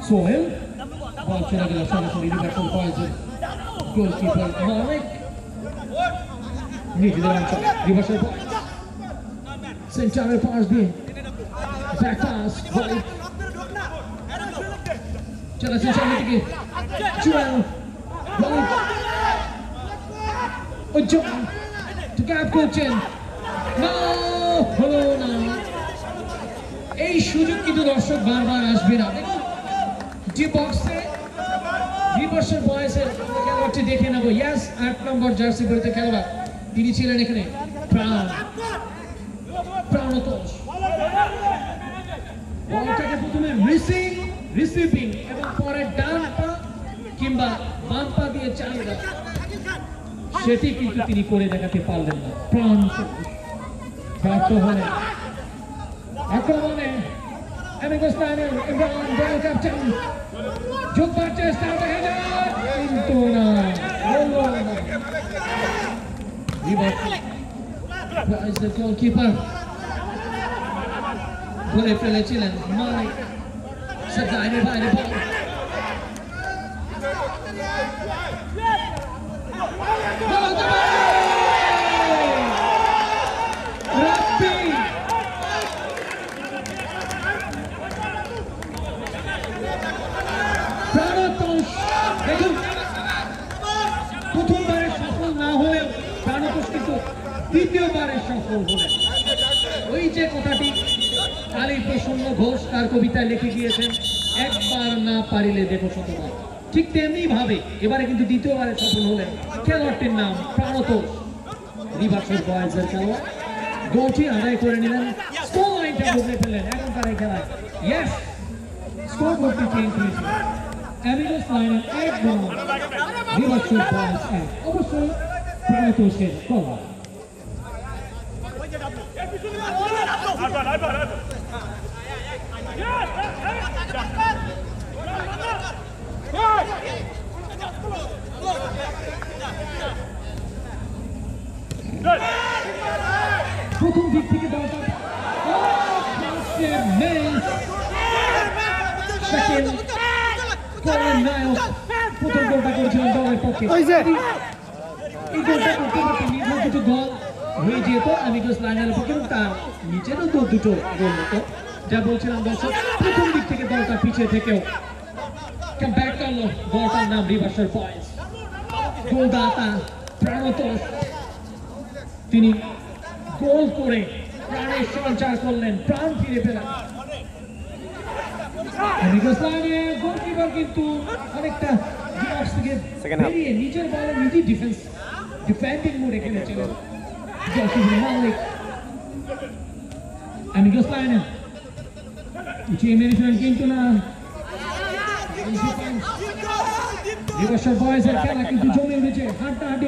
সোহেল। বল চলে গেল সরাসরি রিভার্সাল বয়েজের গোলকিপার মালিক নিজেদের অঞ্চল। রিভার্সাল বয়েজ সেন্টারের পাস দিয়ে ব্যাক পাস চলেছে সামনে দিকে। জুয়েল উজ্জ্বল গ্যাপ করছেন, হলো না। এই সুযোগ কিন্তু দর্শক বারবার আসবে না। জি বক্সে রিভার্সাল বয়েজের খেলোয়াড়টি দেখে নেব। ইয়াস, 8 নম্বর জার্সি পরিহিত খেলোয়াড় তিনি ছিলেন এখানে প্রাণতোষ। বলটাকে প্রথমে রিসিভিং এবং পরে ডান পা কিংবা বাম পা দিয়ে চালিয়ে দেওয়া, সেটি কিন্তু তিনি করে দেখাতে পারলেন না। ব্যর্থ হলেন। আক্রমণে অ্যামিগোস লাইনের ইমরান দলের ক্যাপ্টেন যোগবার চেষ্টা দেখা যায়, কিন্তু না, গোলকিপার ধরে ফেলেছিলেন মালিক সাইডের বাইরে বল। প্রথমবারে সফল না হলেও প্রাণতোষ কিন্তু দ্বিতীয়বারে সফল হলেন। ওই যে কথাটি কালী প্রসন্ন ঘোষ তার কবিতায় লিখে গিয়েছেন, একবার না পারিলে দেখো শতবার। ঠিক তেমনি ভাবে এবারে কিন্তু দ্বিতীয়বারে সফল হলেন। খেলোয়াড়টির নাম প্রাণতোষ, রিভার্সাল বয়েজের খেলোয়াড়। গোলটি আদায় করে নিলেন, স্কোর লাইনটা বদলে ফেললেন। এখন তার এই খেলায় ইয়েস, স্কোর বোর্ডটি চেঞ্জ হয়েছে। অ্যামিগোস লাইনের 1 নম্বর, রিভার্সাল বয়েজ 1। অবশ্যই প্রাণতোষের খেলোয়াড়। প্রথম দিক থেকে দলটা প্রথম গোলটা করেছিলেন দলের পক্ষে। এই গোলটা করতে করতে নির্ভর দুটো গোল হয়ে যেত অ্যামিগোস লাইনের পক্ষে, তার নিচেরও তো দুটো গোল হতো। যা বলছিলাম দর্শক, প্রথম দিক থেকে দলটা পিছিয়ে থেকেও ব্যাক করলো দলটার নাম রিভার্সাল বয়েজ। গোলদাতা প্রাণতোষ তিনি গোল করে প্রাণের সঞ্চার করলেন, প্রাণ ফিরে পেলেন। গোলকিপার কিন্তু অনেকটা বেরিয়ে নিজের বলে নিজেই ডিফেন্ডিং মোডে খেলেছিলেন। মালিক অ্যামিগোস লাইনে উঠিয়ে মেরেছিলেন, কিন্তু না, রিভার্সাল বয়েজের খেলা কিন্তু জমে উঠেছে। হাড্ডাহাড্ডি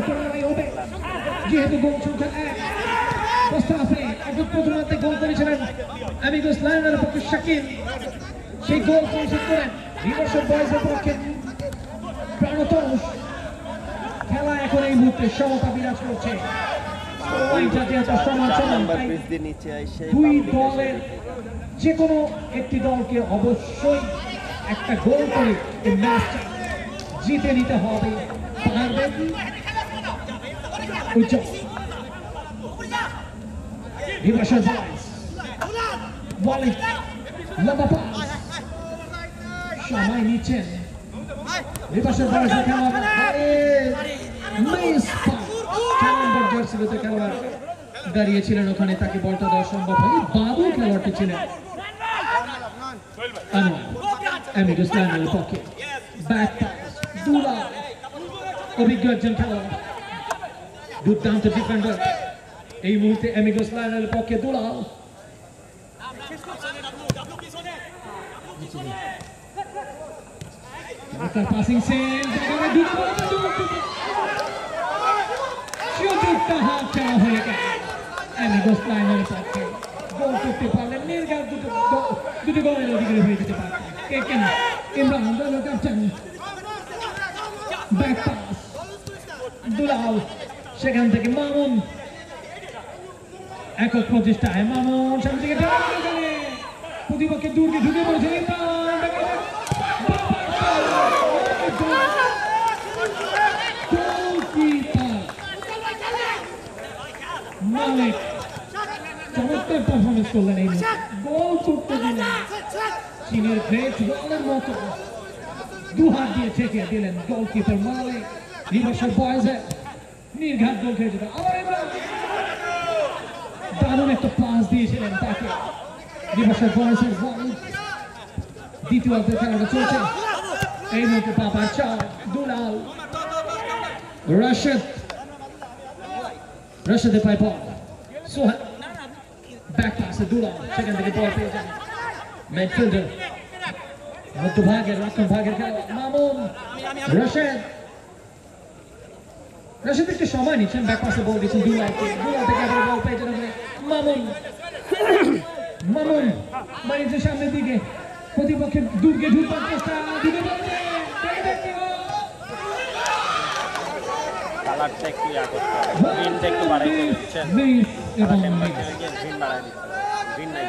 একটা লড়াই হবে, যেহেতু গোল সংখ্যা 1। এখন প্রথমার্ধে গোল করেছিলেন অ্যামিগোস লাইনের পক্ষে শাকিল, সেই গোল পরিশোধ করেন রিভার্সাল বয়েজের পক্ষে প্রাণতোষ। খেলা এখন এই মুহূর্তে সমতা বিরাজ করছে। দুই দলের যে কোনো একটি দলকে অবশ্যই একটা গোল করে এই ম্যাচটা জিতে নিতে হবে। পারবে রিভার্সাল বয়েজ, লম্বা পাস, সময় নিচ্ছেন রিভার্সাল বয়েজের খেলোয়াড়। জার্সিতে খেলোয়াড় দাঁড়িয়েছিলেন ওখানে, তাকে বলটা দেওয়া সম্ভব হয়নি। বাবু খেলোয়াড়টি ছিলেন অ্যামিগোস লাইনের পক্ষে। ব্যাক পাস, দুলা, অভিজ্ঞ একজন খেলোয়াড়, দুর্দান্ত ডিফেন্ডার এই মুহূর্তে অ্যামিগোস লাইনের পক্ষে। দুলাল পাসিং সেন, সুযোগটা হাত ছাড়া হয়ে গেল। অ্যামিগোস লাইনের পক্ষে গোল করতে পারলেন, নির্ঘাত দুটো গোলের অধিকারী হয়ে যেতে পারতেন। কেন ইমরান দলের ক্যাপ্টেন, ব্যাক পাস, দুলাল, সেখান থেকে মামুন, একক প্রচেষ্টায় মামুন সামনে থেকে প্রতিপক্ষে দূরকে ঢুকে পড়েছে মালিক। চমৎকার পারফরমেন্স করলেন, এই গোল করতে দিলেন চীনের গ্রেট ওয়ালের মতো, দু হাত দিয়ে ঠেকে দিলেন গোলকিপার মালিক। রিভার্সাল বয়েজের নির্ঘাত গোল খেয়ে যেত। আবার এবার দারুণ একটা পাস দিয়েছিলেন তাকে রিভার্সাল বয়েজের দ্বিতীয় অর্ধের খেলাটা চলছে এই মুহূর্তে পাপার চার দুলাল রাশেদের পায় বল সোহেল ব্যাক পাসে দুলাল সেখান থেকে বল পেয়ে যান মিডফিল্ডার মধ্যভাগের রক্ষণ ভাগের খেলা মামুন রাশেদ একটু সময় নিচ্ছেন ব্যাক পাসে বল দিচ্ছেন দুলাল থেকে আবার বল পেয়ে যান মামুন মাইজের সামনের দিকে প্রতিপক্ষের দুর্গে ঢুকবার চেষ্টা দিতে পারবে কালারটা একটু ইয়া করতে হবে গ্রিনটা একটু বাড়াইতে দিচ্ছেন গ্রিন নাই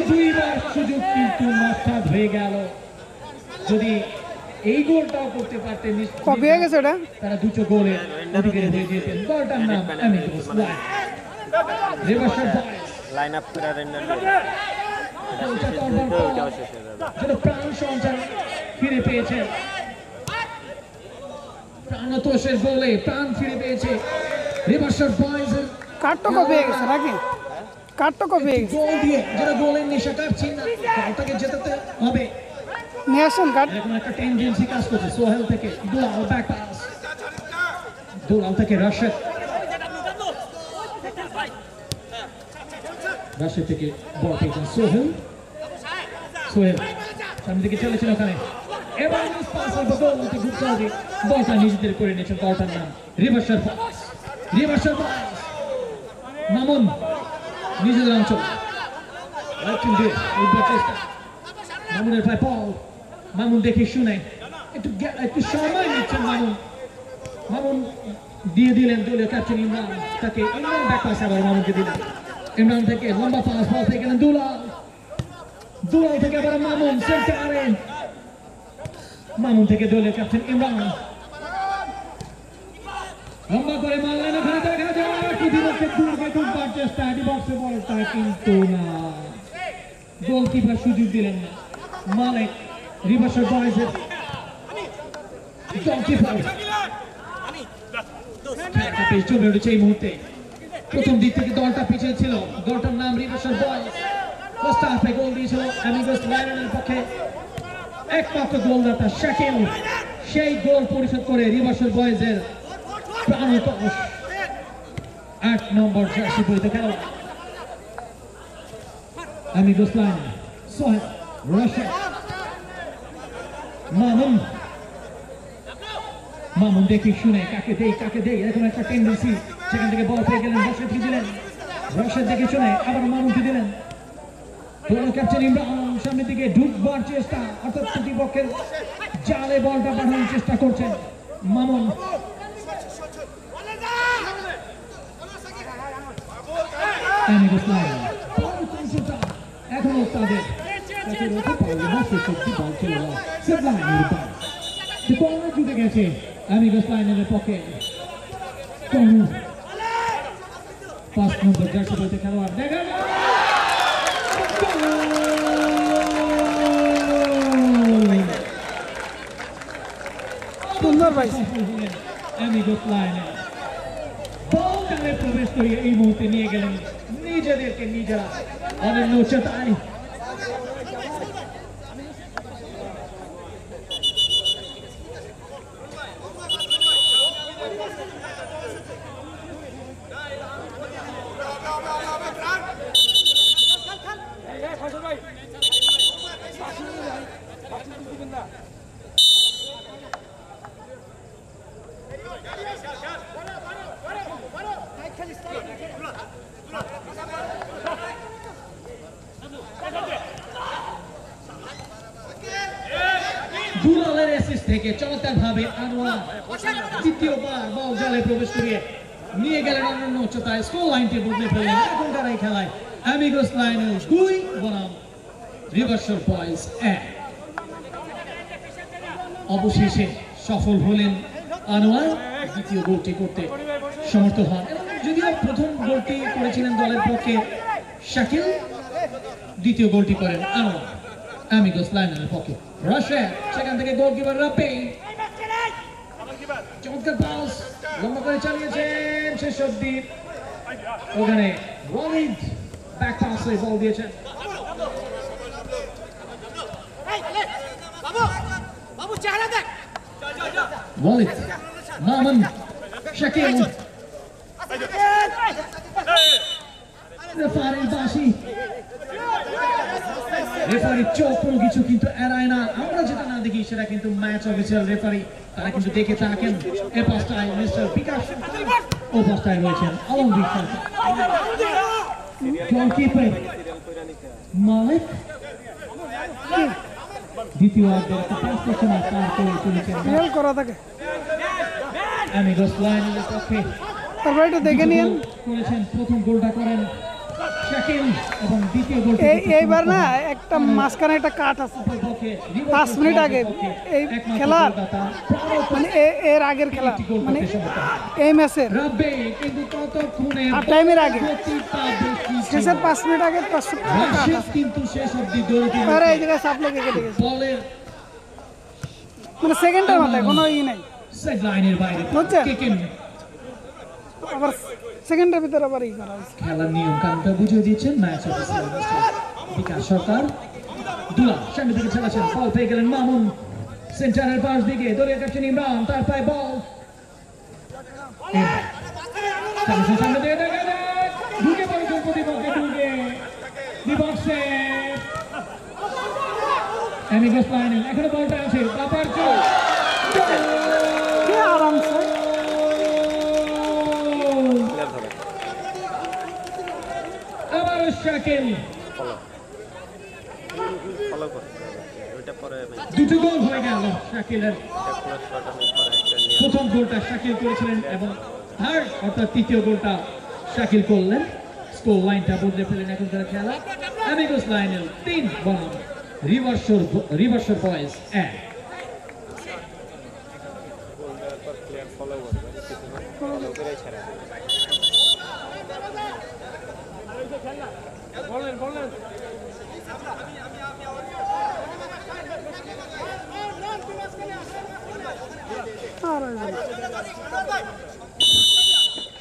দুইবার সুযোগ কিন্তু নস্টার্ট হয়ে গেল যদি এই গোলটাও করতে পারতেন কবে হয়ে গেছে ওটা তারা দুটো গোলের অধিকারী হয়ে যেতেন গোলটার নাম অ্যামিগোস রিভার্সাল বয়েস লাইন আপ করে রেন্ডার প্রাণ সঞ্চার ফিরে পেয়েছে প্রাণতোষের গোলে প্রাণ ফিরে পেয়েছে রিভার্সাল বয়েস কাটটা কবে হয়ে গেছে নাকি কাটটা কবে হয়ে গেছে গোল দিয়ে যারা গোলের নেশা কাটছেন না দলটাকে জেতাতে হবে নিয়ে আসুন কাট এখন একটা টেন্ডেন্সি কাজ করছে সোহেল থেকে দুলাল ব্যাক পাস দুলাল থেকে রাশেদ থেকে বল পেয়েছেন সোহেল সামনে দিকে চলেছেন ওখানে এবার বলটা নিজেদের করে নিয়েছেন বলটার নাম রিভার্সাল মামুন নিজেদের অঞ্চল মামুনের পায় বল মামুন দেখে শুনে একটু সময় নিচ্ছেন মামুন দিয়ে দিলেন দলীয় ক্যাপ্টেন ইমরান তাকে ইমরান ব্যাক পাস আবার মামুনকে দিলেন ইমরান থেকে লম্বা পাস বল পেয়ে গেলেন দুলাল থেকে আবার মামুন সেন্টারে মামুন থেকে দলীয় ক্যাপ্টেন ইমরান লম্বা করে মারলেন ওখানে দেখা যায় প্রতিপক্ষের দুর্গে ঢুকবার চেষ্টা বক্সে বলটা কিন্তু না গোলকিপার সুযোগ দিলেন না মালিক রিভার্সাল বয়েসের গোলকিপার চলে উঠেছে এই মুহূর্তে প্রথম দিক থেকে দলটা পিছিয়ে ছিল দলটার নাম রিভার্সাল বয়েস ফার্স্ট হাফে গোল দিয়েছিল অ্যামিগোস লায়নের পক্ষে একমাত্র গোলদাতা শাকিল সেই গোল পরিশোধ করে রিভার্সাল বয়েজের প্রাণতোষ 8 নম্বর জার্সি পরিহিত খেলোয়াড় অ্যামিগোস লায়ন সোহেল রাশেদ মামুন দেখে শুনে কাকে দেই এরকম একটা টেন্ডেন্সি সেখান থেকে বল পেয়ে গেলেন রাশেদ দেখে শুনে আবার মামুনকে দিলেন ক্যাপ্টেন ইমরান সামনের দিকে ঢুকবার চেষ্টা অর্থাৎ প্রতিপক্ষের জালে বলটা পাঠানোর চেষ্টা করছেন মামুন এখনো তাদের জুটে গেছে অ্যামিগোস লায়নের পক্ষে 5 নম্বর জার্সি পরিহিত খেলোয়াড় দেখা সুন্দর ভাই অ্যামিগোস লায়নের বলটাকে প্রবেশ করিয়ে এই মুহূর্তে নিয়ে গেলেন নিজেদেরকে নিজেরা অনন্য উচ্চতায় দুলালের অ্যাসিস্ট থেকে চমৎকারভাবে আনোয়ার দ্বিতীয়বার বল জালে প্রবেশ করিয়ে নিয়ে গেলেন অনন্য উচ্চতায় স্কোর লাইনটি বদলে ফেললেন এখনকার এই খেলায় অ্যামিগোস লায়নেলস 2 বনাম রিভার্সাল বয়েজ 1 অবশেষে সফল হলেন আনোয়ার দ্বিতীয় গোলটি করতে সমর্থ হন যদিও প্রথম গোলটি করেছিলেন দলের পক্ষে শাকিল দ্বিতীয় গোলটি করেন আনোয়ার অ্যামিগোস লায়নেলের পক্ষে রাশেদ সেখান থেকে গোলকিপার রাপে চমৎকার পাস লম্বা করে চালিয়েছেন শেষ অবধি ওখানে ওয়ালিদ ব্যাক পাসে বল দিয়েছেন Walid, Maman, Shakil. রেফারির বাঁশি, রেফারির চোখ কোনো কিছু কিন্তু এড়ায় না। আমরা যেটা না দেখি সেটা কিন্তু ম্যাচ অফিসিয়াল রেফারি তারা কিন্তু দেখে থাকেন। এ পাশটায় মিস্টার বিকাশ, ও পাশটায় রয়েছেন আলমগীর সরকার। গোলকিপার মালিক দ্বিতীয় অর্ধের 5 সময় পার করে চলেছেন। গোল করা থাকে অ্যামিগোস লায়নেলের পক্ষে তারপর একটু দেখে নিন। করেছেন প্রথম গোলটা করেন শাকিল এবং দ্বিতীয় গোলটা এইবার না একটা মাঝখানে একটা কাট আছে 5 মিনিট আগে এই খেলার মানে এর আগের খেলা মানে এই ম্যাচের রাব্বে কিন্তু ততক্ষণে হাফ টাইমের আগে শেষের 5 মিনিট আগে কিন্তু শেষ অবধি দৌড়তে আরে এই জায়গায় সাপ লেগে গেছে বলের মানে সেকেন্ডের মাথায় কোনো ই নাই সাইড লাইনের বাইরে বুঝছেন? কিকিং আবার সেকেন্ডের ভিতরে আবার ই করা হয়েছে। খেলার নিয়ম কানুনটা বুঝিয়ে দিচ্ছেন ম্যাচ অফিসিয়াল মিস্টার বিকাশ সরকার। দুলা সামনে দিকে চালাচ্ছেন, বল পেয়ে গেলেন মামুন সেন্টারের পাশ দিকে, দলীয় ক্যাপ্টেন ইমরান তার পায়ে বল সামনে দিয়ে দেখা যায় ঢুকে পড়েছেন প্রতিপক্ষে, ঢুকে বিপক্ষে অ্যামিগোস লায়নেল এখনো বলটা আছে বাপার চোখ আরামসে আবারও শাকিল ফলো করতে হবে ওইটা পরে দুটো গোল হয়ে গেল শাকিলের। প্রথম গোলটা শাকিল করেছিলেন এবং থার্ড অর্থাৎ তৃতীয় গোলটা শাকিল করলেন। স্কোর লাইনটা বদলে ফেলেন এখনকার খেলা। অ্যামিগোস লায়নেল 3 বনাম রিভার্সর বয়েজ 1। ফলো করে ছেড়ে বলেন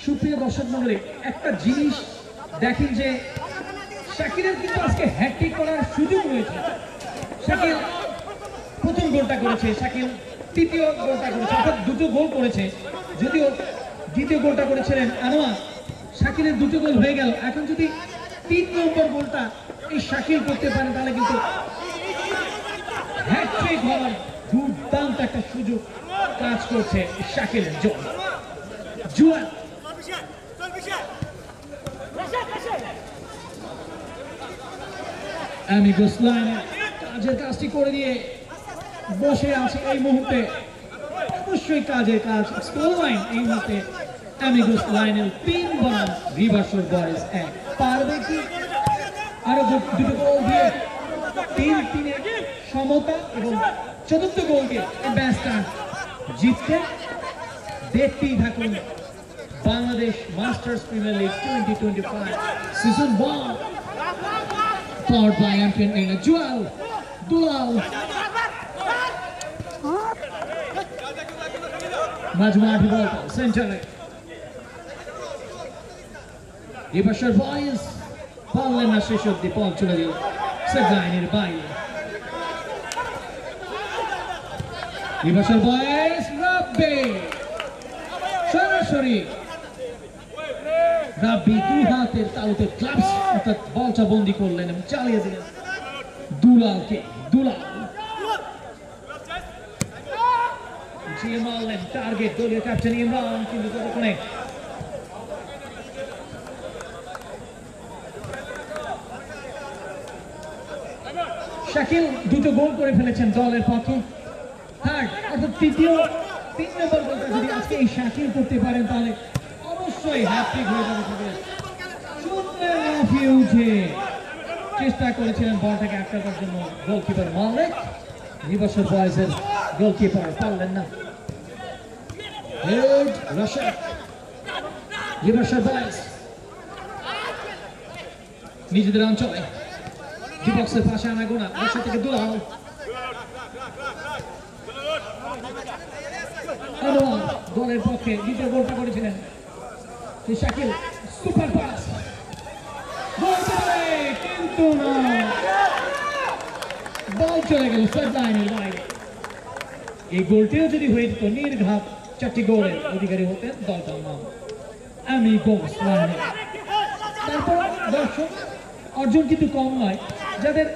সুপ্রিয় দর্শক মণ্ডলী, একটা জিনিস দেখেন যে শাকিলের কিন্তু আজকে হ্যাট্রিক করার সুযোগ রয়েছে। শাকিল প্রথম গোলটা করেছে, শাকিল তৃতীয় গোলটা করেছে, অর্থাৎ দুটো গোল করেছে। যদিও দ্বিতীয় গোলটা করেছিলেন আনোয়ার, শাকিলের দুটো গোল হয়ে গেল। এখন যদি 3 নম্বর গোলটা এই শাকিল করতে পারে তাহলে কিন্তু হ্যাট্রিক হওয়ার দুর্দান্ত একটা সুযোগ কাজ করছে শাকিলের জন্য। জুয়ান অ্যামিগোস লায়নেল কাজের কাজটি করে দিয়ে বসে আছে এই মুহূর্তে, অবশ্যই কাজের কাজ। স্কোর লাইন এই মুহূর্তে অ্যামিগোস লায়নেল 3 বনাম রিভার্সর বয়েজ 1। পারবে কি আরো দুটো গোল দিয়ে 3-3 সমতা এবং চতুর্থ গোলকে এই ম্যাচটা জিততে? দেখতেই থাকুন Bangladesh masters premier league 2025 season 1 powered by Ampion Arena. Joel Dulal মাঝমাঠে বল সেন্টারে রিভার্সর বয়েজ পারলেন না শেষ অব্দি, বল চলে গেল সেট লাইনের বাইরে। রিভার্সর বয়েজ রাব্বি সরাসরি রাব্বি 2 হাতের তালুতে ক্লাবস অর্থাৎ বলটা বন্দি করলেন এবং চালিয়ে দিলেন দুলালকে। দুলাল জিয়ে মারলেন টার্গেট দলীয় ক্যাপ্টেন ইমরান, কিন্তু ততক্ষণে শাকিল দুটো গোল করে ফেলেছেন দলের পক্ষে। থার্ড অর্থাৎ 3 নম্বর গোলটা যদি আজকে এই শাকিল করতে পারেন তাহলে অবশ্যই হ্যাট্রিক হয়ে যাবে। লাফিয়ে উঠে চেষ্টা করেছিলেন বলটাকে আটকাবার জন্য গোলকিপার মালিক, রিভার্সর বয়েজের গোলকিপার পারলেন না। রিভার্সর বয়েজ নিজেদের অঞ্চলে ডিবক্সের পাশে আনাগোনা, রাশিয়া থেকে দুলাল দলের পক্ষে দ্বিতীয় গোলটা করেছিলেন শাকিল। সুপার পাস কিন্তু বল চলে গেল সেট লাইনের বাইরে। এই গোলটিও যদি হয়ে যেত নির্ঘাত 4টি গোলের অধিকারী হতেন দলটার নাম অ্যামিগোস লায়নেল। তারপর দর্শক অর্জন কিন্তু কম নয়, যাদের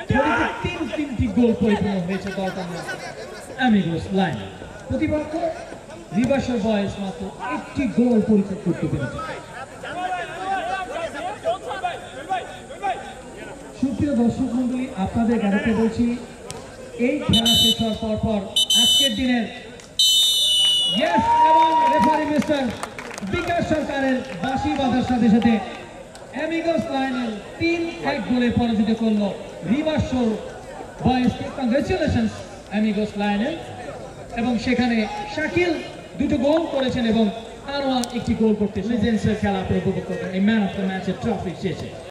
থ্রিতে 3টি গোল পরিপূর্ণ হয়েছে দলটার নাম অ্যামিগোস লায়নেল। প্রতিপক্ষ রিভার্সাল বয়েজ মাত্র 1টি গোল পরিশোধ করতে পেরেছে। সুপ্রিয় দর্শক মন্ডলী, আপনাদের জানাতে বলছি এই খেলা শেষ হওয়ার পর আজকের দিনের এবং রেফারি মিস্টার বিকাশ সরকারের বাঁশি বাজার সাথে সাথে অ্যামিগোস লায়নেল 3-1 গোলে পরাজিত করল রিভার্সাল বয়েজকে। Congratulations Amigos Lionel. এবং সেখানে শাকিল 2টো গোল করেছেন এবং আনোয়ার 1টি গোল করতে লিজেন্ডসের খেলা উপভোগ করবেন এই ম্যান অফ দ্য ম্যাচের ট্রফি শেষে।